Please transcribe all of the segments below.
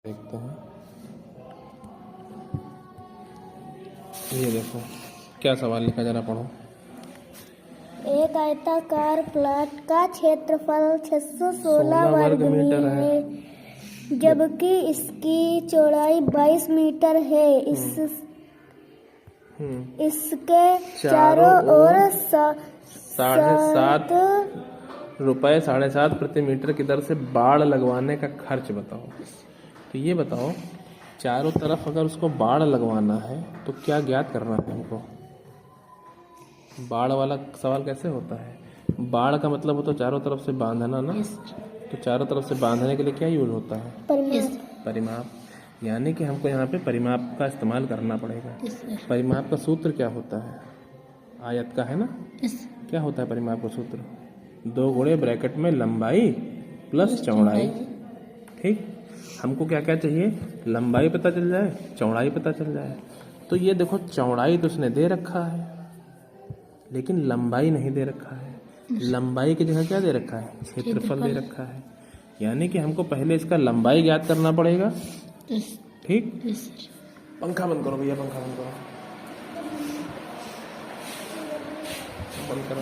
देखते हैं। ये देखो क्या सवाल लिखा, जरा पढ़ो। एक आयताकार प्लॉट का क्षेत्रफल 616 वर्ग मीटर है, जबकि इसकी चौड़ाई 22 मीटर है। इसके चारों ओर 7.5 रुपए प्रति मीटर की दर से बाड़ लगवाने का खर्च बताओ। तो ये बताओ, चारों तरफ अगर उसको बाड़ लगवाना है तो क्या ज्ञात करना है हमको। बाड़ वाला सवाल कैसे होता है? बाड़ का मतलब होता है चारों तरफ से बांधना ना। तो चारों तरफ से बांधने के लिए क्या यूज होता है? परिमाप। यानी कि हमको यहाँ पे परिमाप का इस्तेमाल करना पड़ेगा। परिमाप का सूत्र क्या होता है? आयत का है ना। क्या होता है परिमाप का सूत्र? 2 गुणे ब्रैकेट में लंबाई प्लस चौड़ाई। ठीक, हमको क्या क्या चाहिए? लंबाई पता चल जाए, चौड़ाई पता चल जाए। तो ये देखो, चौड़ाई तो उसने दे रखा है लेकिन लंबाई नहीं दे रखा है। लंबाई की जगह क्या दे रखा है? क्षेत्रफल दे रखा है। यानी कि हमको पहले इसका लंबाई ज्ञात करना पड़ेगा। ठीक, पंखा बंद करो भैया, पंखा बंद करो, बंद करो।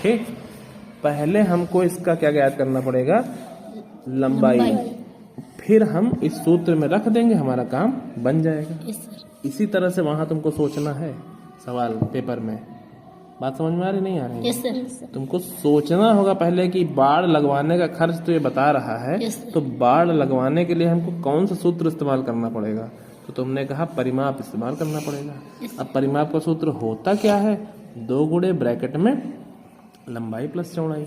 ठीक, पहले हमको इसका क्या ज्ञात करना पड़ेगा? लंबाई। फिर हम इस सूत्र में रख देंगे, हमारा काम बन जाएगा। इसी तरह से वहां तुमको सोचना है सवाल पेपर में। बात समझ में आ रही नहीं आ रही? तुमको सोचना होगा पहले कि बाड़ लगवाने का खर्च तो ये बता रहा है, तो बाड़ लगवाने के लिए हमको कौन सा सूत्र इस्तेमाल करना पड़ेगा? तो तुमने कहा परिमाप इस्तेमाल करना पड़ेगा। अब परिमाप का सूत्र होता क्या है? 2 गुणे ब्रैकेट में लंबाई प्लस चौड़ाई।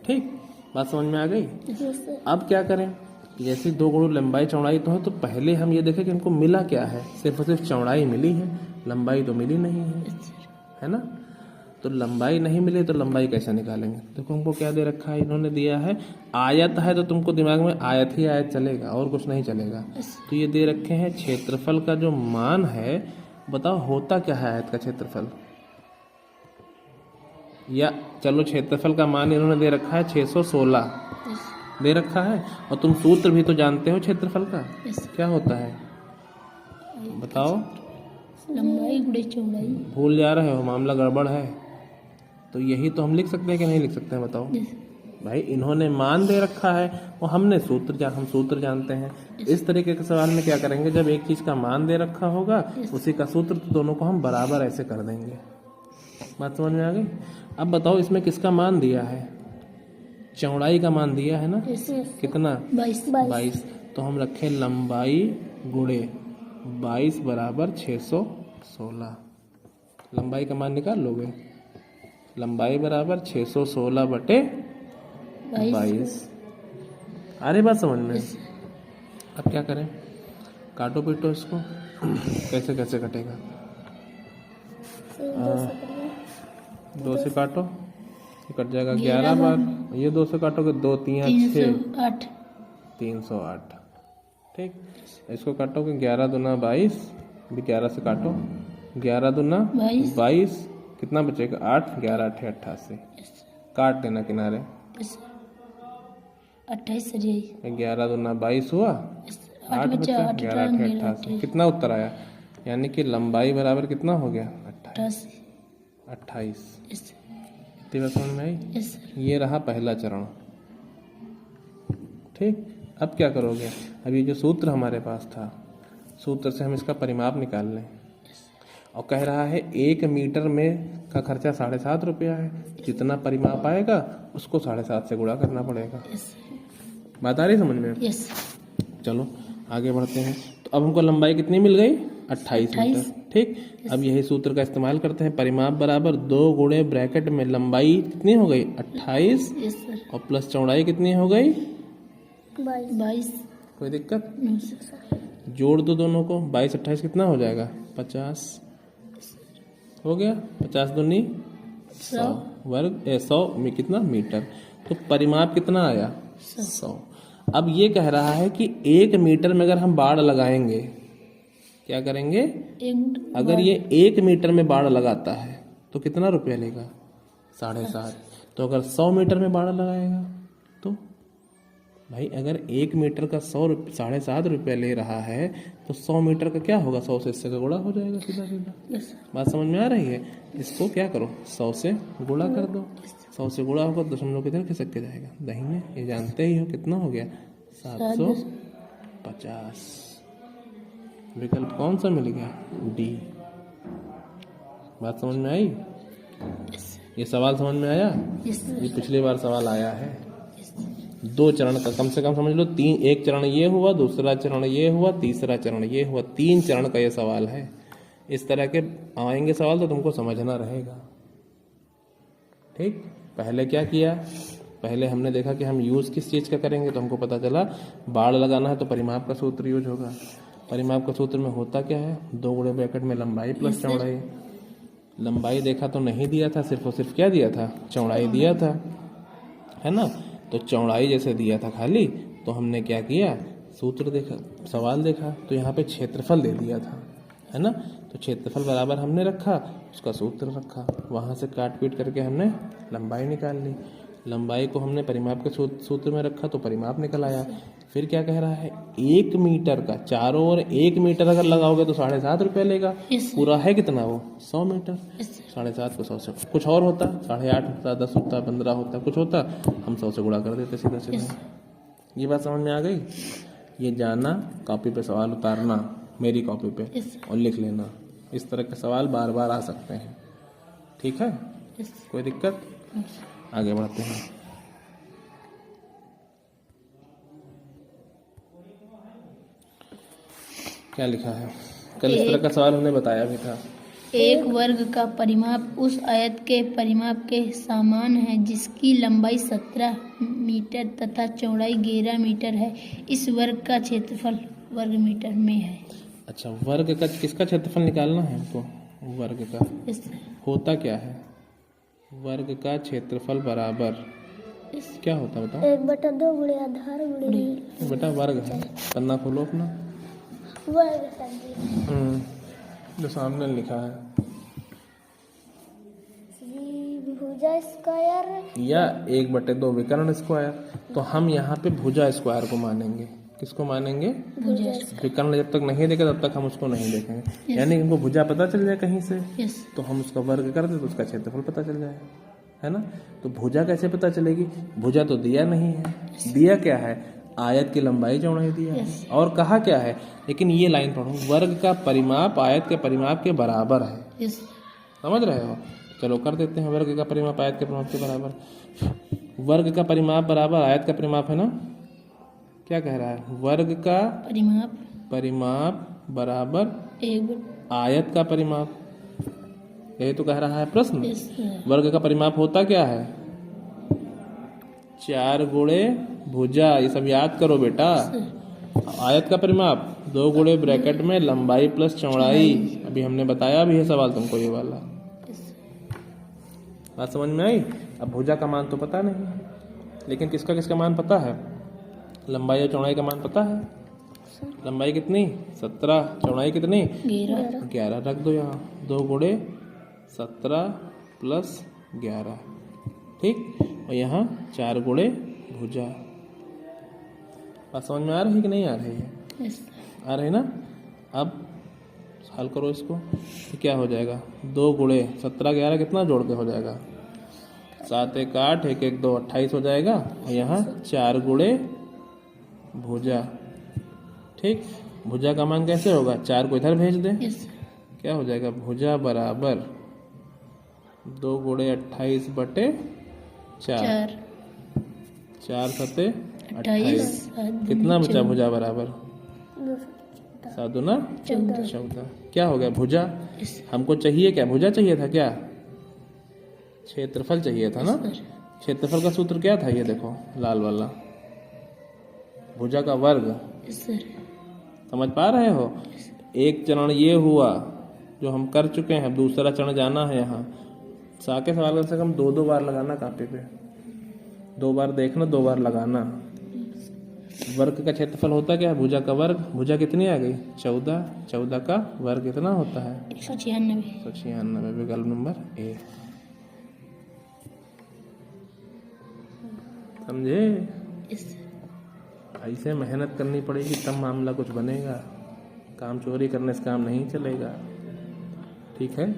ठीक, बात समझ में आ गई? अब क्या करें? जैसे 2 गुणे लंबाई चौड़ाई तो है, तो पहले हम ये देखें कि हमको मिला क्या है। सिर्फ और सिर्फ चौड़ाई मिली है, लंबाई तो मिली नहीं है ना। तो लंबाई नहीं मिली तो लंबाई कैसे निकालेंगे? देखो हमको क्या दे रखा है, इन्होंने दिया है आयत है, तो तुमको दिमाग में आयत ही आयत चलेगा और कुछ नहीं चलेगा। तो ये दे रखे हैं क्षेत्रफल का जो मान है, बताओ होता क्या है आयत का क्षेत्रफल? या चलो क्षेत्रफल का मान इन्होंने दे रखा है 616 दे रखा है, और तुम सूत्र भी तो जानते हो क्षेत्रफल का। क्या होता है बताओ? लंबाई गुणे चौड़ाई। भूल जा रहे हो, मामला गड़बड़ है। तो यही तो हम लिख सकते हैं कि नहीं लिख सकते हैं बताओ? भाई इन्होंने मान दे रखा है और हमने हम सूत्र जानते हैं। इस तरीके के सवाल में क्या करेंगे, जब एक चीज का मान दे रखा होगा उसी का सूत्र, तो दोनों को हम बराबर ऐसे कर देंगे। बात समझ में आ गई? अब बताओ इसमें किसका मान दिया है? चौड़ाई का मान दिया है ना। कितना? 22। तो हम रखें लंबाई गुणे 22 बराबर 616। लंबाई का मान निकाल लोगे? लंबाई बराबर 616 बटे 22। अरे बात समझ में? अब क्या करें? काटो पीटो इसको। कैसे कैसे कटेगा? 2 से काटो, कट जाएगा 11 बार। ये 2 से काटोगे, 2 3 6 308। ठीक, इसको काटोगे 11 दूना 22, 11 से काटो, 11 दूना 22, कितना बचेगा? 8, 11 8 88। काट देना किनारे। 28 11 दूना 22 हुआ, 8 बचा, 11 8 88। कितना उत्तर आया? यानी कि लंबाई बराबर कितना हो गया? 28। समझ में आई? ये रहा पहला चरण। ठीक, अब क्या करोगे? अब ये जो सूत्र हमारे पास था, सूत्र से हम इसका परिमाप निकाल लें। और कह रहा है 1 मीटर में का खर्चा 7.5 रुपया है। जितना परिमाप आएगा उसको 7.5 से गुणा करना पड़ेगा। बात आ रही समझ में? चलो आगे बढ़ते हैं। तो अब हमको लंबाई कितनी मिल गई? 28 मीटर। ठीक, अब यही सूत्र का इस्तेमाल करते हैं। परिमाप बराबर 2 गुणे ब्रैकेट में लंबाई कितनी हो गई? 28, और प्लस चौड़ाई कितनी हो गई? 22। कोई दिक्कत? जोड़ दो दोनों को। 22 28 कितना हो जाएगा? 50 हो गया। 50 दूनी 100 वर्ग 100 में कितना? मीटर। तो परिमाप कितना आया? 100। अब ये कह रहा है कि 1 मीटर में अगर हम बाड़ लगाएंगे, क्या करेंगे? अगर ये 1 मीटर में बाड़ लगाता है तो कितना रुपया लेगा? 7.5। तो अगर 100 मीटर में बाड़ लगाएगा तो भाई अगर 1 मीटर का 7.5 रुपये ले रहा है तो 100 मीटर का क्या होगा, 100 से इससे का गुणा हो जाएगा सीधा सीधा। बात समझ में आ रही है? इसको क्या करो, 100 से गुणा कर दो। 100 से गुणा होगा, दशमलव किधर खिसक के जाएगा, दाहिने। ये जानते ही हो कितना हो गया, 750। विकल्प कौन सा मिल गया, डी। बात समझ में आई? ये सवाल समझ में आया? ये पिछली बार सवाल आया है। 2 चरण का कम से कम समझ लो, 1 चरण ये हुआ, दूसरा चरण ये हुआ, तीसरा चरण ये हुआ, 3 चरण का ये सवाल है। इस तरह के आएंगे सवाल तो तुमको समझना रहेगा। ठीक, पहले क्या किया, पहले हमने देखा कि हम यूज किस चीज का करेंगे, तो हमको पता चला बाड़ लगाना है तो परिमाप का सूत्र यूज होगा। परिमाप का सूत्र में होता क्या है, 2 गुणे ब्रैकेट में लंबाई प्लस चौड़ाई। लंबाई देखा तो नहीं दिया था, सिर्फ और सिर्फ क्या दिया था, चौड़ाई दिया था, है ना। तो चौड़ाई जैसे दिया था खाली, तो हमने क्या किया, सूत्र देखा, सवाल देखा तो यहाँ पे क्षेत्रफल दे दिया था, है ना। तो क्षेत्रफल बराबर हमने रखा, उसका सूत्र रखा, वहाँ से काट पीट करके हमने लंबाई निकाल ली। लंबाई को हमने परिमाप के सूत्र में रखा तो परिमाप निकल आया। फिर क्या कह रहा है, 1 मीटर का चारों ओर 1 मीटर अगर लगाओगे तो 7.5 रुपये लेगा। पूरा है कितना वो, 100 मीटर। 7.5 को 100 से कुछ और होता, 8.5 होता, 10 होता, 15 होता, कुछ होता, हम 100 से गुणा कर देते सीधा सीधा। ये बात समझ में आ गई? ये जाना, कॉपी पे सवाल उतारना, मेरी कॉपी पे, और लिख लेना। इस तरह के सवाल बार बार आ सकते हैं, ठीक है? कोई दिक्कत? आगे बढ़ते हैं। क्या लिखा है, कल इस तरह का सवाल हमने बताया भी था। एक वर्ग का परिमाप उस आयत के परिमाप के समान है जिसकी लंबाई 17 मीटर तथा चौड़ाई 11 मीटर है। इस वर्ग का क्षेत्रफल वर्ग मीटर में है। अच्छा, वर्ग का किसका क्षेत्रफल निकालना है हमको, वर्ग का। होता क्या है, वर्ग का क्षेत्रफल बराबर क्या होता है बताओ? 1/2 गुणे आधार गुणे बेटा वर्ग है, पन्ना खोलो अपना, वर्ग जो सामने लिखा है, भुजा स्क्वायर या 1/2 विकर्ण स्क्वायर। तो हम यहाँ पे भुजा स्क्वायर को मानेंगे। किसको मानेंगे? विकर्ण जब तक नहीं देखे तब तक हम उसको नहीं देखेंगे। यानी हमको भुजा पता चल जाए कहीं से, तो हम उसका वर्ग कर दे तो उसका क्षेत्रफल पता चल जाए, है ना। तो भुजा कैसे पता चलेगी, भुजा तो दिया नहीं है। दिया क्या है, आयत की लंबाई चौड़ाई दिया है, और कहा क्या है, लेकिन ये लाइन पढ़ो, वर्ग का परिमाप आयत के परिमाप के बराबर है। समझ रहे हो? चलो कर देते हैं, वर्ग का परिमाप आयत के परिमाप के बराबर। वर्ग का परिमाप बराबर आयत का परिमाप है ना। क्या कह रहा है, वर्ग का परिमाप बराबर आयत का परिमाप, यही तो कह रहा है प्रश्न। वर्ग का परिमाप होता क्या है, 4 गुणे भुजा, ये सब याद करो बेटा। आयत का परिमाप 2 गुणे ब्रैकेट में लंबाई प्लस चौड़ाई, अभी हमने बताया भी है सवाल तुमको ये वाला। बात समझ में आई? अब भुजा का मान तो पता नहीं, लेकिन किसका किसका मान पता है, लंबाई और चौड़ाई का मान पता है। लंबाई कितनी, 17, चौड़ाई कितनी, 11 रख दो यहाँ, 2 गुणे 17 प्लस 11, ठीक। और यहाँ 4 गुणे भुजा। बात समझ में आ रही है कि नहीं आ रही है? आ रही ना। अब हल करो इसको, तो क्या हो जाएगा, 2 गुणे 17 11 कितना जोड़ के हो जाएगा, 7 1 8 1 1 2 28 हो जाएगा। और यहाँ 4 गुणे भुजा, ठीक। भुजा का मान कैसे होगा, 4 को इधर भेज दे, क्या हो जाएगा, भुजा बराबर 2 गुणे 28/4, 4 7 28, कितना बचा भुजा बराबर, 7 दूना 14। क्या हो गया, भुजा हमको चाहिए क्या, भुजा चाहिए था क्या, क्षेत्रफल चाहिए था ना। क्षेत्रफल का सूत्र क्या था, ये देखो लाल वाला, भुजा का वर्ग। समझ पा रहे हो? एक चरण ये हुआ जो हम कर चुके हैं, दूसरा चरण जाना है। यहाँ साके सवाल कम से कम 2 बार लगाना कापी पे, 2 बार देखना, 2 बार लगाना। वर्ग का क्षेत्रफल होता क्या है, भुजा का वर्ग। भुजा कितनी आ गई, 14, 14 का वर्ग कितना होता है, 196, विकल्प नंबर ए। समझे? ऐसे मेहनत करनी पड़ेगी तब मामला कुछ बनेगा, काम चोरी करने से काम नहीं चलेगा। ठीक है,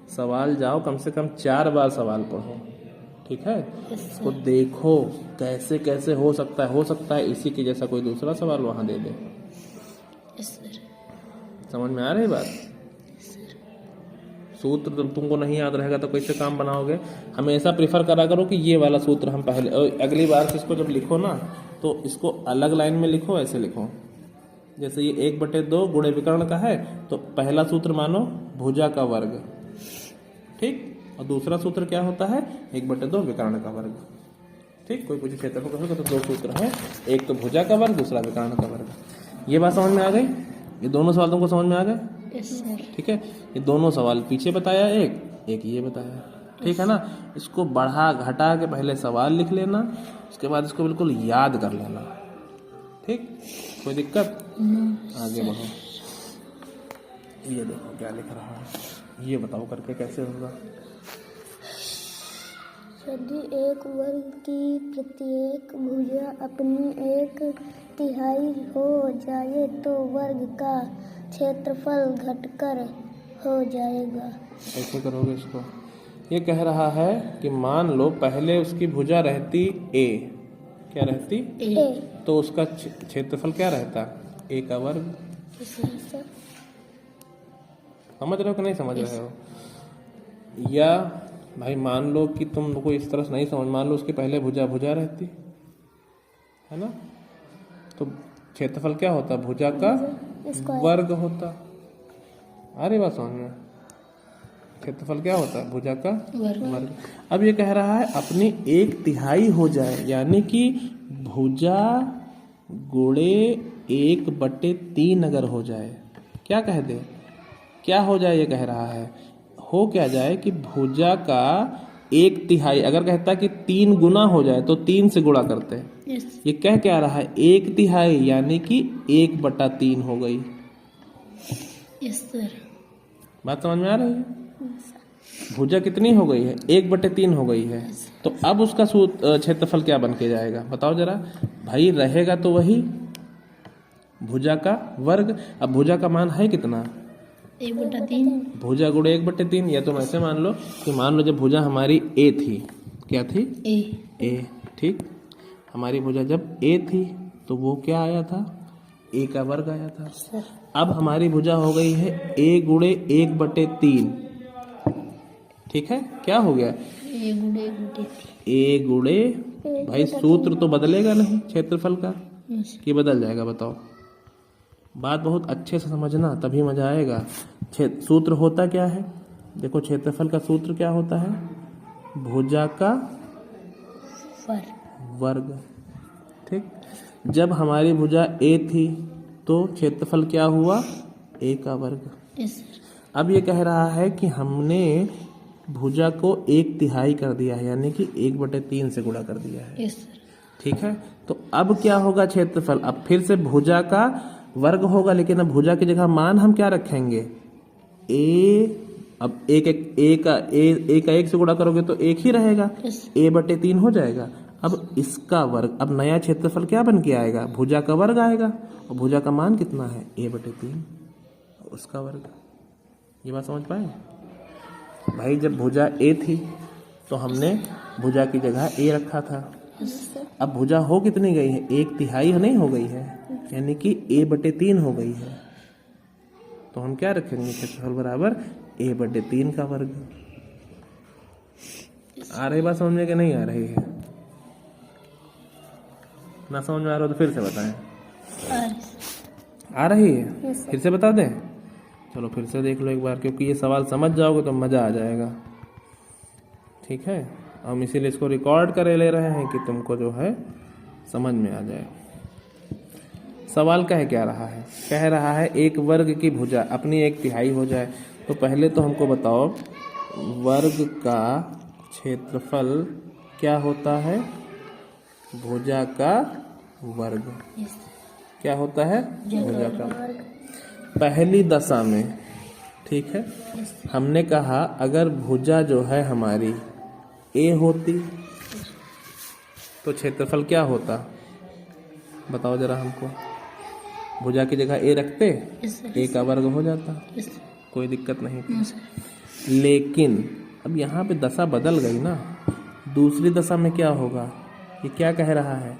सवाल जाओ कम से कम 4 बार सवाल पढ़ो। ठीक है, इसको देखो कैसे कैसे हो सकता है इसी के जैसा कोई दूसरा सवाल वहां दे दे। समझ में आ रही बात? सूत्र तुमको नहीं याद रहेगा तो कैसे काम बनाओगे? हमेशा प्रेफर करा करो कि ये वाला सूत्र हम पहले, अगली बार से इसको जब लिखो ना तो इसको अलग लाइन में लिखो, ऐसे लिखो। जैसे ये 1/2 गुणे विकर्ण का है तो पहला सूत्र मानो भुजा का वर्ग, ठीक, और दूसरा सूत्र क्या होता है 1/2 विकर्ण का वर्ग। ठीक, कोई पूछे क्षेत्रफल का तो 2 सूत्र है, एक तो भुजा का वर्ग, दूसरा विकर्ण का वर्ग। ये बात समझ में आ गई? ये दोनों सवाल तुमको समझ में आ गए? ठीक है, ये दोनों सवाल पीछे बताया, एक ये बताया। ठीक है ना, इसको बढ़ा घटा के पहले सवाल लिख लेना, उसके बाद इसको बिल्कुल याद कर लेना। ठीक, कोई दिक्कत? आगे बढ़ो। ये देखो क्या लिख रहा है, ये बताओ करके कैसे होगा। यदि एक वर्ग की प्रत्येक भुजा अपनी 1/3 हो जाए तो वर्ग का क्षेत्रफल घटकर हो जाएगा। ऐसे करोगे इसको। ये कह रहा है कि मान लो पहले उसकी भुजा रहती a, क्या रहती ए, तो उसका क्षेत्रफल क्या रहता a का वर्ग। समझ रहे हो कि नहीं समझ रहे हो? या भाई मान लो कि तुम को इस तरह से नहीं समझ, मान लो उसकी पहले भुजा रहती है ना, तो क्षेत्रफल क्या होता भुजा का वर्ग होता। अरे बात समझ में, क्षेत्रफल क्या होता है भुजा का वर्ग। अब ये कह रहा है अपनी 1/3 हो जाए, यानी कि भुजा गुणे 1/3 अगर हो जाए, क्या कह दे, क्या हो जाए? ये कह रहा है हो क्या जाए कि भुजा का 1/3 अगर कहता कि 3 गुना हो जाए तो 3 से गुणा करते हैं। ये कह क्या रहा है 1/3 यानी कि 1/3 हो गई। बात समझ में आ रही है? भुजा कितनी हो गई है 1/3 हो गई है, तो अब उसका क्षेत्रफल क्या बन के जाएगा बताओ जरा भाई। रहेगा तो वही भुजा का वर्ग। अब भुजा का मान है कितना 1/3, भुजा गुणे 1/3। या तुम ऐसे मान लो कि मान लो जब भुजा हमारी a थी, क्या थी a, ठीक, हमारी भुजा जब a थी तो वो क्या आया था a का वर्ग आया था। अब हमारी भुजा हो गई है a गुणे 1/3, ठीक है, क्या हो गया a गुणे, भाई सूत्र तो बदलेगा नहीं क्षेत्रफल का, कि बदल जाएगा बताओ। बात बहुत अच्छे से समझना तभी मजा आएगा। सूत्र होता क्या है देखो, क्षेत्रफल का सूत्र क्या होता है भुजा का वर्ग। ठीक, जब हमारी भुजा a थी तो क्षेत्रफल क्या हुआ a का वर्ग। अब ये कह रहा है कि हमने भुजा को 1/3 कर दिया है, यानी कि 1/3 से गुणा कर दिया है। ठीक है, तो अब क्या होगा क्षेत्रफल, अब फिर से भुजा का वर्ग होगा, लेकिन अब भुजा की जगह मान हम क्या रखेंगे a। अब एक का 1 से गुणा करोगे तो 1 ही रहेगा, a/3 हो जाएगा। अब इसका वर्ग, अब नया क्षेत्रफल क्या बन के आएगा भुजा का वर्ग आएगा, और भुजा का मान कितना है a/3, उसका वर्ग। ये बात समझ पाए भाई? जब भुजा a थी तो हमने भुजा की जगह a रखा था। अब भुजा हो कितनी गई है 1/3 नहीं हो गई है, यानी कि a/3 हो गई है, तो हम क्या रखेंगे क्षेत्रफल बराबर a/3 का वर्ग। आ रही बात समझ में कि नहीं आ रही है? ना समझ में आ रहा हो तो फिर से बताएं। आ रही है? फिर से बता दें? चलो फिर से देख लो एक बार, क्योंकि ये सवाल समझ जाओगे तो मजा आ जाएगा। ठीक है, हम इसीलिए इसको रिकॉर्ड करे ले रहे हैं कि तुमको जो है समझ में आ जाए। सवाल कह क्या रहा है, कह रहा है एक वर्ग की भुजा अपनी 1/3 हो जाए, तो पहले तो हमको बताओ वर्ग का क्षेत्रफल क्या होता है भुजा का वर्ग। क्या होता है भुजा का पहली दशा में। ठीक है, हमने कहा अगर भुजा जो है हमारी a होती तो क्षेत्रफल क्या होता बताओ जरा हमको। भुजा की जगह ए रखते, यस सर, ए का वर्ग हो जाता, यस सर, कोई दिक्कत नहीं थी। नो सर, लेकिन अब यहाँ पे दशा बदल गई ना। दूसरी दशा में क्या होगा, ये क्या कह रहा है,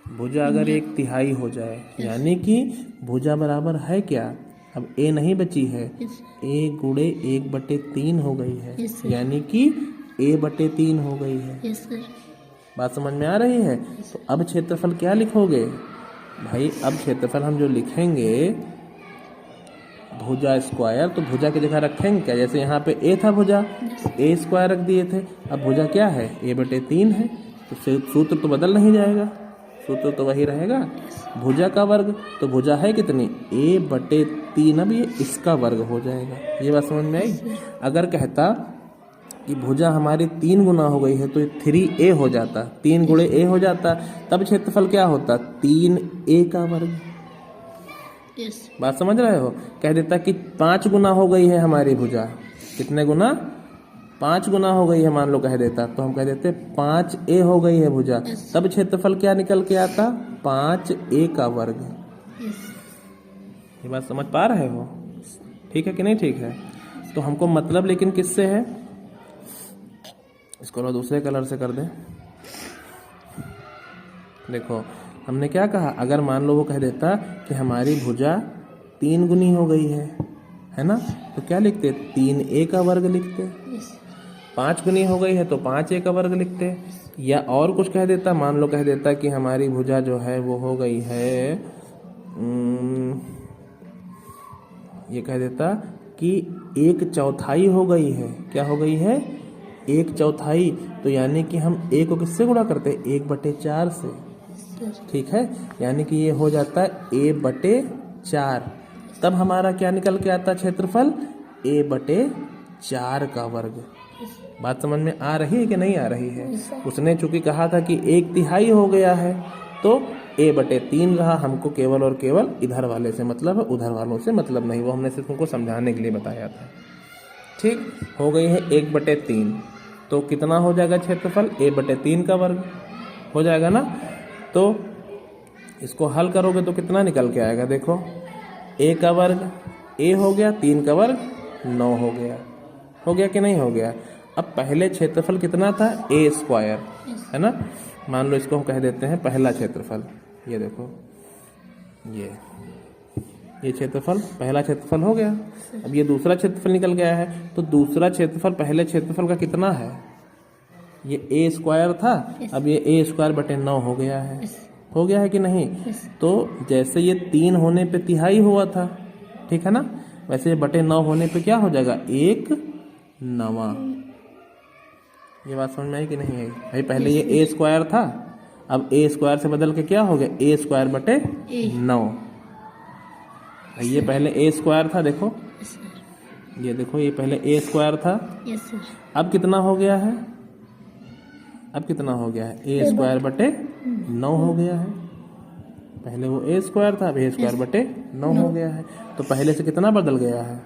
भुजा अगर 1/3 हो जाए, यानी कि भुजा बराबर है क्या, अब ए नहीं बची है, यस ए गुणे 1/3 हो गई है, Yes, sir. यानी कि a/3 हो गई है। यस सर, बात समझ में आ रही है। तो अब क्षेत्रफल क्या लिखोगे भाई, अब क्षेत्रफल हम जो लिखेंगे भुजा स्क्वायर, तो भुजा की जगह रखेंगे क्या, जैसे यहाँ पे ए था भुजा, ए स्क्वायर रख दिए थे, अब भुजा क्या है, a/3 है, तो सूत्र तो बदल नहीं जाएगा, सूत्र तो वही रहेगा। भुजा का वर्ग, तो भुजा है कितनी, a/3, अब ये इसका वर्ग हो जाएगा। ये बात समझ में आई। अगर कहता कि भुजा हमारी 3 गुना हो गई है तो 3a हो जाता, 3 गुणे a हो जाता, तब क्षेत्रफल क्या होता, 3a का वर्ग। यस बात समझ रहे हो। कह देता कि 5 गुना हो गई है हमारी भुजा, कितने गुना, 5 गुना हो गई है मान लो, कह देता, तो हम कह देते 5a हो गई है भुजा, तब क्षेत्रफल क्या निकल के आता, 5a का वर्ग। यस ये बात समझ पा रहे हो, ठीक है कि नहीं ठीक है। तो हमको मतलब लेकिन किससे है, इसको लो दूसरे कलर से कर दें। देखो हमने क्या कहा, अगर मान लो वो कह देता कि हमारी भुजा 3 गुनी हो गई है ना, तो क्या लिखते, 3a का वर्ग लिखते। यस 5 गुनी हो गई है तो 5a का वर्ग लिखते। या और कुछ कह देता, मान लो कह देता कि हमारी भुजा जो है वो हो गई है, ये कह देता कि 1/4 हो गई है, क्या हो गई है, 1/4, तो यानी कि हम a को किससे गुणा करते हैं, 1/4 से, ठीक है, यानी कि ये हो जाता है a/4, तब हमारा क्या निकल के आता क्षेत्रफल, a/4 का वर्ग। बात समझ में आ रही है कि नहीं आ रही है। उसने चूंकि कहा था कि 1/3 हो गया है तो a/3 रहा, हमको केवल और केवल इधर वाले से मतलब है, उधर वालों से मतलब नहीं, वो हमने सिर्फ उनको समझाने के लिए बताया था। ठीक हो गई है 1/3, तो कितना हो जाएगा क्षेत्रफल, a/3 का वर्ग हो जाएगा ना। तो इसको हल करोगे तो कितना निकल के आएगा, देखो a का वर्ग a हो गया, 3 का वर्ग 9 हो गया कि नहीं हो गया। अब पहले क्षेत्रफल कितना था, a² है ना, मान लो इसको हम कह देते हैं पहला क्षेत्रफल, ये देखो ये क्षेत्रफल पहला क्षेत्रफल हो गया। अब ये दूसरा क्षेत्रफल निकल गया है, तो दूसरा क्षेत्रफल पहले क्षेत्रफल का कितना है, ये a² था, अब ये a²/9 हो गया है, हो गया है कि नहीं। तो जैसे ये 3 होने पे 1/3 हुआ था, ठीक है ना, वैसे ये 9 होने पे क्या हो जाएगा, 1/9। ये बात समझ में आई कि नहीं आई भाई। पहले ये a² था, अब a² से बदल के क्या हो गया, a²/9। ये पहले a² था, देखो ये देखो, ये पहले a² था, यस सर, अब कितना हो गया है, अब कितना हो गया है, a²/9 हो गया है। पहले वो a² था, अब a²/9 हो गया है। तो पहले से कितना बदल गया है,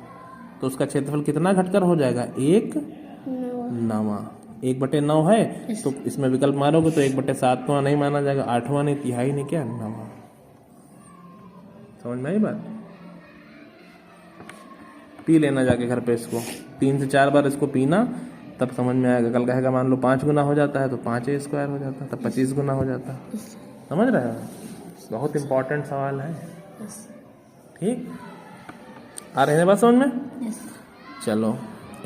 तो उसका क्षेत्रफल कितना घटकर हो जाएगा, 1/9। 1/9 है तो इसमें विकल्प मारोगे तो 1/7 नहीं माना जाएगा, 8वां नहीं, 1/3 नहीं, क्या 9वां। समझ में आई बात। पी लेना जाके घर पे इसको, 3 से 4 बार इसको पीना, तब समझ में आएगा। कल कहेगा मान लो 5 गुना हो जाता है तो 5a² हो जाता है, तब 25 गुना हो जाता है। समझ रहे हो, बहुत इंपॉर्टेंट सवाल है। ठीक आ रहे हैं बात समझ में। यस चलो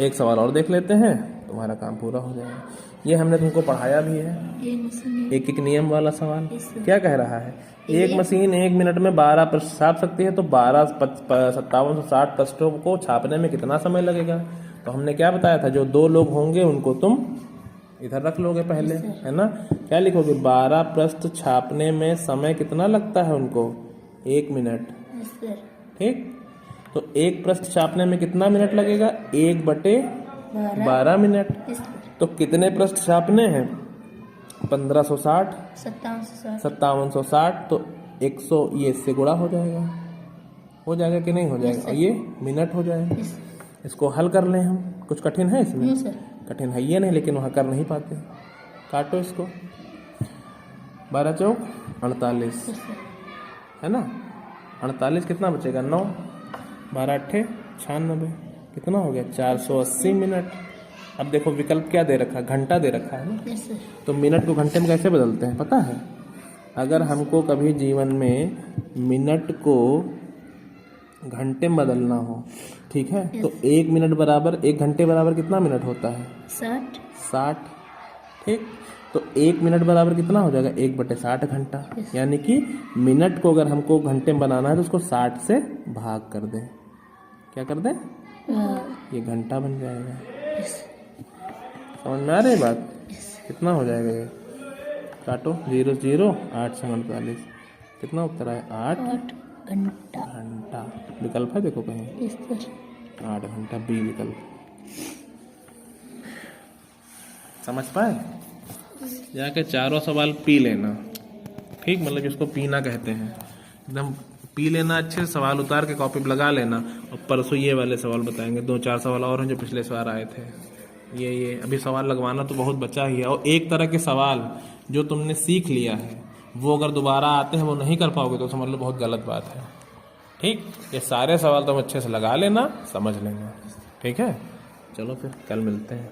एक सवाल और देख लेते हैं, तुम्हारा काम पूरा हो जाएगा। ये हमने तुमको पढ़ाया भी है, ये मशीन एक नियम वाला सवाल। Yes, sir. क्या कह रहा है, एक मशीन 1 मिनट में 12 पृष्ठ छाप सकती है, तो 5760 पृष्ठों को छापने में कितना समय लगेगा। तो हमने क्या बताया था, जो 2 लोग होंगे उनको तुम इधर रख लोगे पहले, है ना। क्या लिखोगे, 12 पृष्ठ छापने में समय कितना लगता है उनको, 1 मिनट। यस सर, ठीक, तो 1 पृष्ठ छापने में कितना मिनट लगेगा, 1/12 मिनट। यस सर, तो कितने पृष्ठ छापने हैं, 1560, 5760, तो 100, ये इससे गुणा हो जाएगा कि नहीं हो जाएगा, और ये मिनट हो जाएगा। यस इसको हल कर लें हम, कुछ कठिन है इसमें, नो सर, कठिन है ये नहीं, लेकिन वहाँ कर नहीं पाते। काटो इसको, 12 चौक 48 यस सर। है ना। 48 कितना बचेगा 9, 12 अट्ठे 96, कितना हो गया 480 मिनट। अब देखो विकल्प क्या दे रखा है, घंटा दे रखा है ना। Yes sir. तो मिनट को घंटे में कैसे बदलते हैं पता है? अगर हमको कभी जीवन में मिनट को घंटे में बदलना हो, ठीक है, तो 1 मिनट बराबर 1 घंटे बराबर कितना मिनट होता है? 60। ठीक। तो 1 मिनट बराबर कितना हो जाएगा? 1/60 घंटा। यानी कि मिनट को अगर हमको घंटे में बनाना है तो उसको 60 से भाग कर दें। क्या कर दें? ये घंटा बन जाएगा। समझ में आ रही है बात? कितना हो जाएगा ये? काटो, 0 0 8 से 48, कितना उत्तर है? 8 घंटा। घंटा। विकल्प है देखो कहीं, यस सर। 8 घंटा, बी विकल्प। समझ पाए? जाके चारों सवाल पी लेना, ठीक, मतलब जिसको पीना कहते हैं, एकदम पी लेना, अच्छे से सवाल उतार के कॉपी पे लगा लेना। और परसों ये वाले सवाल बताएंगे, 2-4 सवाल और हैं जो पिछले बार आए थे। ये अभी सवाल लगवाना तो बहुत बचा ही है। और एक तरह के सवाल जो तुमने सीख लिया है वो अगर दोबारा आते हैं वो नहीं कर पाओगे तो समझ लो बहुत गलत बात है। ठीक, ये सारे सवाल तुम अच्छे से लगा लेना, समझ लेना। ठीक है, चलो फिर कल मिलते हैं।